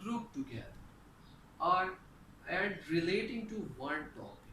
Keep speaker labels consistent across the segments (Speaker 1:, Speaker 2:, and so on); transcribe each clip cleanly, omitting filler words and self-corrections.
Speaker 1: grouped together or and relating to one topic।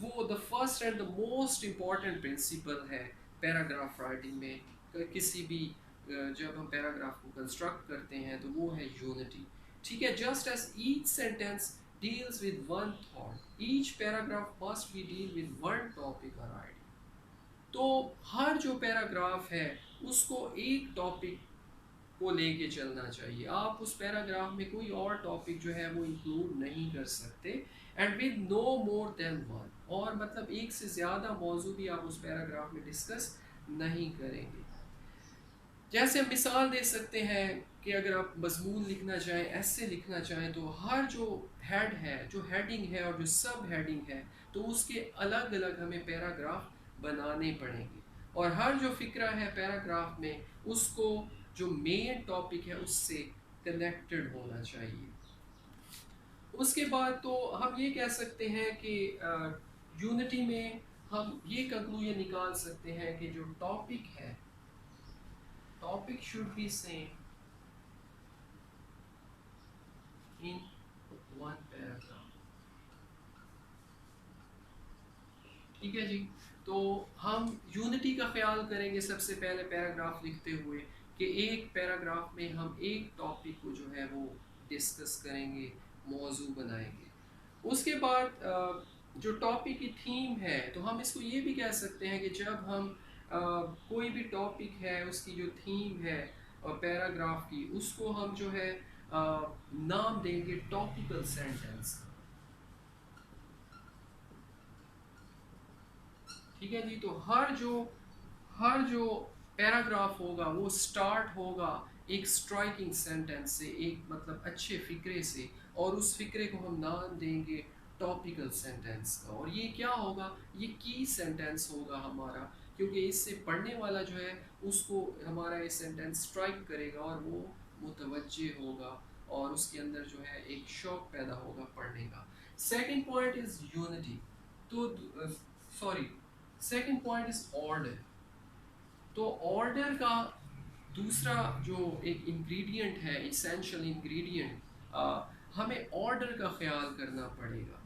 Speaker 1: وہ the first and the most important principle ہے paragraph writing میں. کسی بھی جب ہم پیراگراف کو کنسٹرکٹ کرتے ہیں تو وہ ہے یونٹی. ٹھیک ہے. Just as each sentence deals with one thought each paragraph must be deal with one topic or idea. تو ہر جو پیراگراف ہے اس کو ایک ٹاپک کو لے کے چلنا چاہیے. آپ اس پیراگراف میں کوئی اور ٹاپک جو ہے وہ انکلوڈ نہیں کر سکتے. And with no more than one. اور مطلب ایک سے زیادہ موضوع بھی آپ اس پیراگراف میں ڈسکس نہیں کریں گے. جیسے ہم مثال دے سکتے ہیں کہ اگر آپ مضمون لکھنا چاہیں, ایسے لکھنا چاہیں, تو ہر جو ہیڈ ہے, جو ہیڈنگ ہے اور جو سب ہیڈنگ ہے, تو اس کے الگ الگ ہمیں پیراگراف بنانے پڑیں گے. اور ہر جو فقرہ ہے پیراگراف میں اس کو جو مین ٹاپک ہے اس سے کنیکٹڈ ہونا چاہیے. اس کے بعد تو ہم یہ کہہ سکتے ہیں کہ یونٹی میں ہم یہ کنکلوژن نکال سکتے ہیں کہ جو ٹاپک ہے, topic should be same in one paragraph. ٹھیک ہے جی. تو ہم یونٹی کا خیال کریں گے سب سے پہلے پیراگراف لکھتے ہوئے کہ ایک پیراگراف میں ہم ایک ٹاپک کو جو ہے وہ ڈسکس کریں گے, موضوع بنائیں گے. اس کے بعد جو ٹاپک کی تھیم ہے, تو ہم اس کو یہ بھی کہہ سکتے ہیں کہ جب ہم کوئی بھی ٹاپک ہے اس کی جو تھیم ہے پیراگراف کی, اس کو ہم جو ہے نام دیں گے ٹاپیکل سینٹینس. ٹھیک ہے جی. تو ہر جو پیراگراف ہوگا وہ سٹارٹ ہوگا ایک اسٹرائکنگ سینٹینس سے, ایک مطلب اچھے فقرے سے, اور اس فقرے کو ہم نام دیں گے ٹاپیکل سینٹینس کا. اور یہ کیا ہوگا, یہ کی سینٹینس ہوگا ہمارا, کیونکہ اس سے پڑھنے والا جو ہے اس کو ہمارا یہ سینٹینس اسٹرائک کرے گا اور وہ متوجہ ہوگا اور اس کے اندر جو ہے ایک شوق پیدا ہوگا پڑھنے کا. Second point is unity. تو sorry, second point is order. تو آرڈر کا دوسرا جو ایک انگریڈینٹ ہے, اسینشیل انگریڈینٹ, ہمیں آرڈر کا خیال کرنا پڑے گا.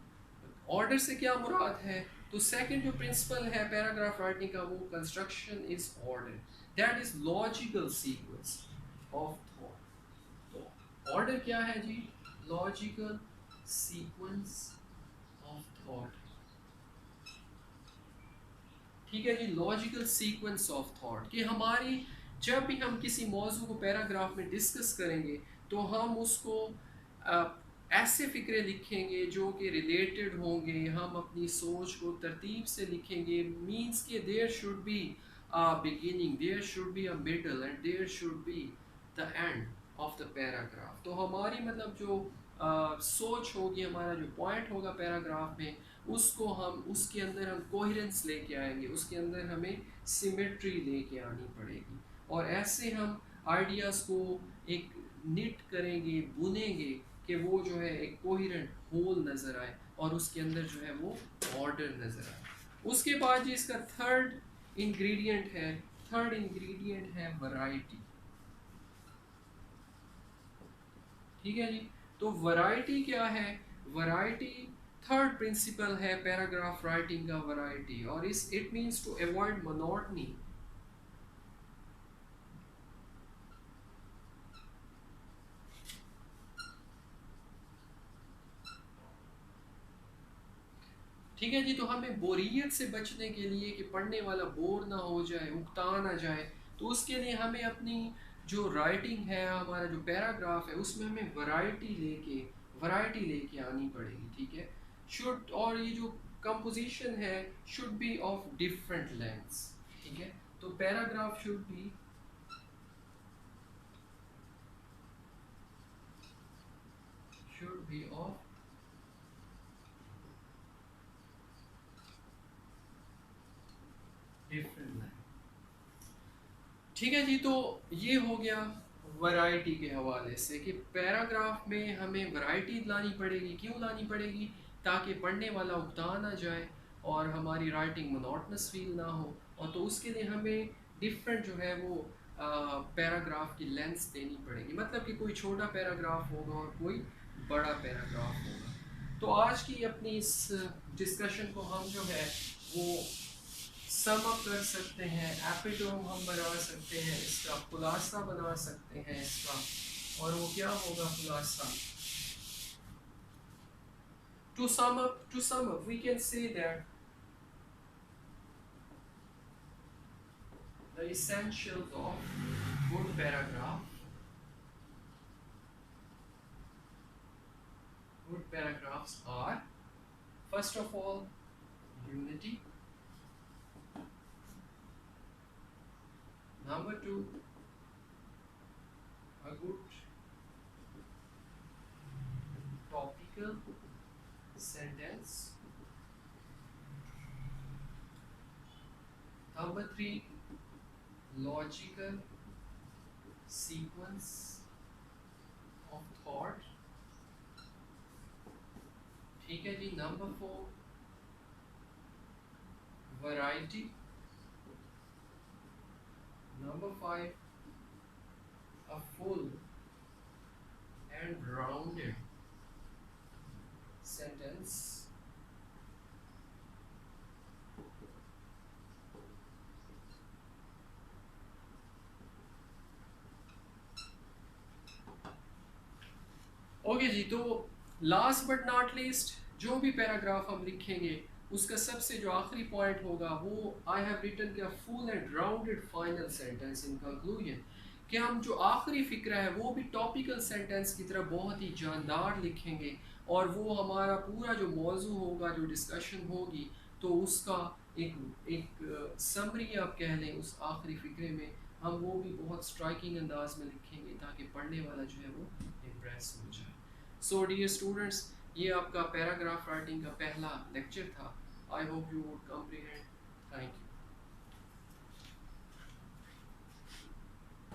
Speaker 1: آرڈر سے کیا مراد ہے, تو سیکنڈ جو پرنسپل ہے پیراگراف رائٹنگ کا وہ construction is order, that is logical sequence of thought. تو آرڈر کیا ہے جی, لاجیکل سیکوینس آف تھاٹ. ٹھیک ہے جی. لاجیکل سیکوینس آف تھاٹ کہ ہماری جب بھی ہم کسی موضوع کو پیراگراف میں ڈسکس کریں گے تو ہم اس کو ایسے فقرے لکھیں گے جو کہ ریلیٹڈ ہوں گے, ہم اپنی سوچ کو ترتیب سے لکھیں گے. مینس کہ there should be beginning, there should be a middle and there should be the end of the paragraph. تو ہماری مطلب جو سوچ ہوگی, ہمارا جو پوائنٹ ہوگا پیراگراف میں, اس کو ہم اس کے اندر ہم کوہرنس لے کے آئیں گے, اس کے اندر ہمیں سیمیٹری لے کے آنی پڑے گی. اور ایسے ہم آئیڈیاز کو ایک نٹ کریں گے, بنیں گے کہ وہ جو ہے ایک کوہرنٹ ہول نظر آئے اور اس کے اندر جو ہے وہ آرڈر نظر آئے. اس کے بعد جی اس کا تھرڈ انگریڈینٹ ہے ورائٹی. ٹھیک ہے جی. تو ورائٹی کیا ہے, ورائٹی تھرڈ پرنسپل ہے پیراگراف رائٹنگ کا, ورائٹی. اور اس it means to avoid monotony. ٹھیک ہے جی. تو ہمیں بوریت سے بچنے کے لیے کہ پڑھنے والا بور نہ ہو جائے, اکتا نہ جائے, تو اس کے لیے ہمیں اپنی جو رائٹنگ ہے, ہمارا جو پیراگراف ہے, اس میں ہمیں ورائٹی لے کے آنی پڑے گی. ٹھیک ہے. شوڈ, اور یہ جو کمپوزیشن ہے should be of different lengths. ٹھیک ہے. تو paragraph should be of different length. ٹھیک ہے جی. تو یہ ہو گیا ورائٹی کے حوالے سے کہ پیراگراف میں ہمیں ورائٹی لانی پڑے گی. کیوں لانی پڑے گی, تاکہ پڑھنے والا اکتا نہ جائے اور ہماری رائٹنگ مونوٹنس فیل نہ ہو. اور تو اس کے لیے ہمیں ڈفرینٹ جو ہے وہ پیراگراف کی لینتھس دینی پڑے گی. مطلب کہ کوئی چھوٹا پیراگراف ہوگا اور کوئی بڑا پیراگراف ہوگا. تو آج کی اپنی اس ڈسکشن کو ہم جو ہے وہ سم اپ کر سکتے ہیں، ایپیٹوم ہم بنا سکتے ہیں، اس کا خلاصہ بنا سکتے ہیں اس کا، اور وہ کیا ہوگا خلاصہ؟ To sum up, we can say that the essentials of good paragraphs are, first of all, unity. Number two, a good topical sentence. Number three, logical sequence of thought. ٹھیک ہے جی. Number four, variety. Number five, a full and rounded sentence. Okay جی. تو last but not least, جو بھی paragraph ہم لکھیں گے اس کا سب سے جو آخری پوائنٹ ہوگا وہ آئی ہیو ریٹن کا full and rounded final sentence in conclusion, کہ ہم جو آخری فکرہ ہے وہ بھی ٹاپیکل سینٹینس کی طرح بہت ہی جاندار لکھیں گے، اور وہ ہمارا پورا جو موضوع ہوگا، جو ڈسکشن ہوگی، تو اس کا ایک سمری آپ کہہ لیں اس آخری فکرے میں ہم وہ بھی بہت اسٹرائکنگ انداز میں لکھیں گے تاکہ پڑھنے والا جو ہے وہ امپریس ہو جائے. سو ڈیئر اسٹوڈنٹس، یہ آپ کا پیراگراف رائٹنگ کا پہلا لیکچر تھا. I hope you would comprehend. Thank you.